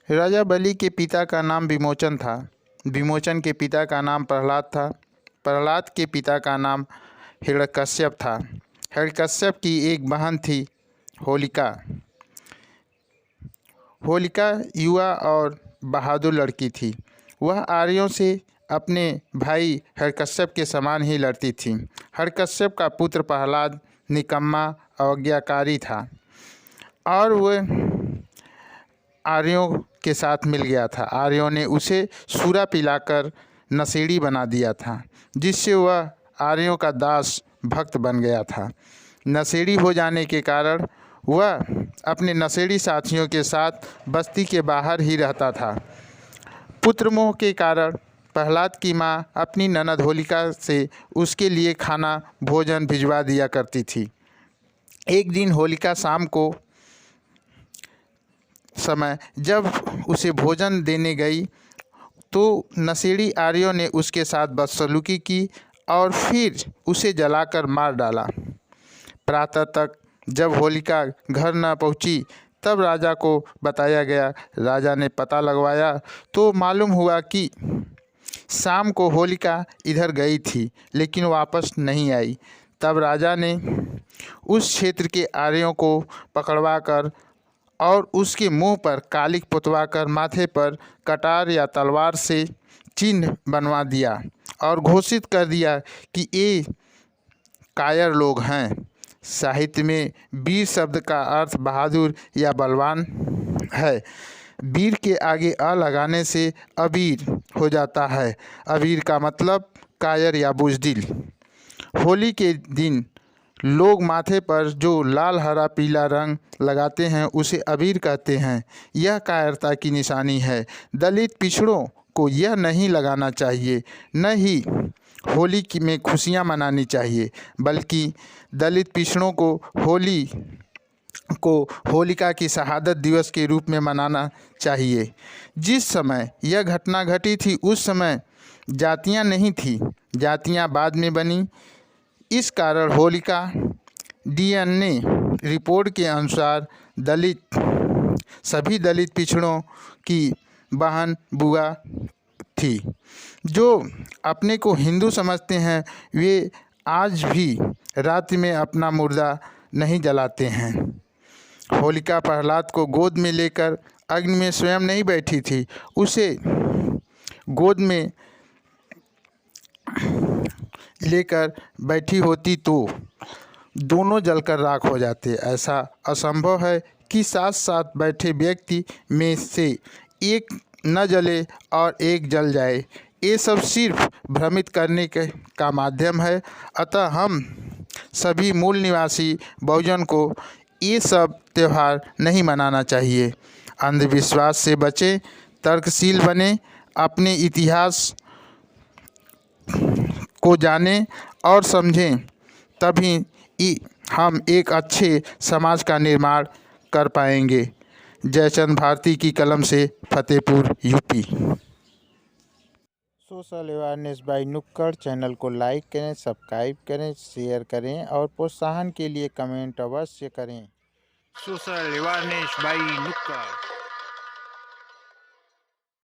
राजा बलि के पिता का नाम विमोचन था। विमोचन के पिता का नाम प्रहलाद था। प्रहलाद के पिता का नाम हिरण्यकश्यप था। हिरण्यकश्यप की एक बहन थी होलिका। होलिका युवा और बहादुर लड़की थी। वह आर्यों से अपने भाई हिरण्यकश्यप के समान ही लड़ती थी। हिरण्यकश्यप का पुत्र प्रहलाद निकम्मा अवज्ञाकारी था और वह आर्यों के साथ मिल गया था। आर्यों ने उसे सूरा पिलाकर नशेड़ी बना दिया था, जिससे वह आर्यों का दास भक्त बन गया था। नशेड़ी हो जाने के कारण वह अपने नशेड़ी साथियों के साथ बस्ती के बाहर ही रहता था। पुत्रमोह के कारण प्रहलाद की माँ अपनी ननद होलिका से उसके लिए खाना भोजन भिजवा दिया करती थी। एक दिन होलिका शाम को समय जब उसे भोजन देने गई तो नशेड़ी आर्यों ने उसके साथ बदसलूकी की और फिर उसे जलाकर मार डाला। प्रातः तक जब होलिका घर न पहुंची तब राजा को बताया गया। राजा ने पता लगवाया तो मालूम हुआ कि शाम को होलिका इधर गई थी लेकिन वापस नहीं आई। तब राजा ने उस क्षेत्र के आर्यों को पकड़वाकर और उसके मुंह पर कालिक पुतवाकर माथे पर कटार या तलवार से चिन्ह बनवा दिया और घोषित कर दिया कि ये कायर लोग हैं। साहित्य में वीर शब्द का अर्थ बहादुर या बलवान है। वीर के आगे अ लगाने से अबीर हो जाता है। अबीर का मतलब कायर या बुज़दिल। होली के दिन लोग माथे पर जो लाल हरा पीला रंग लगाते हैं उसे अबीर कहते हैं। यह कायरता की निशानी है। दलित पिछड़ों को यह नहीं लगाना चाहिए। न ही होली में खुशियाँ मनानी चाहिए, बल्कि दलित पिछड़ों को होलिका की शहादत दिवस के रूप में मनाना चाहिए। जिस समय यह घटना घटी थी उस समय जातियाँ नहीं थी, जातियाँ बाद में बनी। इस कारण होलिका डीएनए रिपोर्ट के अनुसार सभी दलित पिछड़ों की बहन बुआ थी। जो अपने को हिंदू समझते हैं वे आज भी रात्रि में अपना मुर्दा नहीं जलाते हैं। होलिका प्रहलाद को गोद में लेकर अग्नि में स्वयं नहीं बैठी थी। उसे गोद में लेकर बैठी होती तो दोनों जलकर राख हो जाते। ऐसा असंभव है कि साथ साथ बैठे व्यक्ति में से एक न जले और एक जल जाए। ये सब सिर्फ भ्रमित करने का माध्यम है। अतः हम सभी मूल निवासी बहुजन को ये सब त्यौहार नहीं मनाना चाहिए। अंधविश्वास से बचें, तर्कशील बने, अपने इतिहास को जानें और समझें, तभी हम एक अच्छे समाज का निर्माण कर पाएंगे। जयचंद भारती की कलम से, Fatehpur UP. Social awareness by Nukkad channel को लाइक करें, सब्सक्राइब करें, शेयर करें और प्रोत्साहन के लिए कमेंट अवश्य करें। सोशल अवेयरनेस बाय नुक्कड़।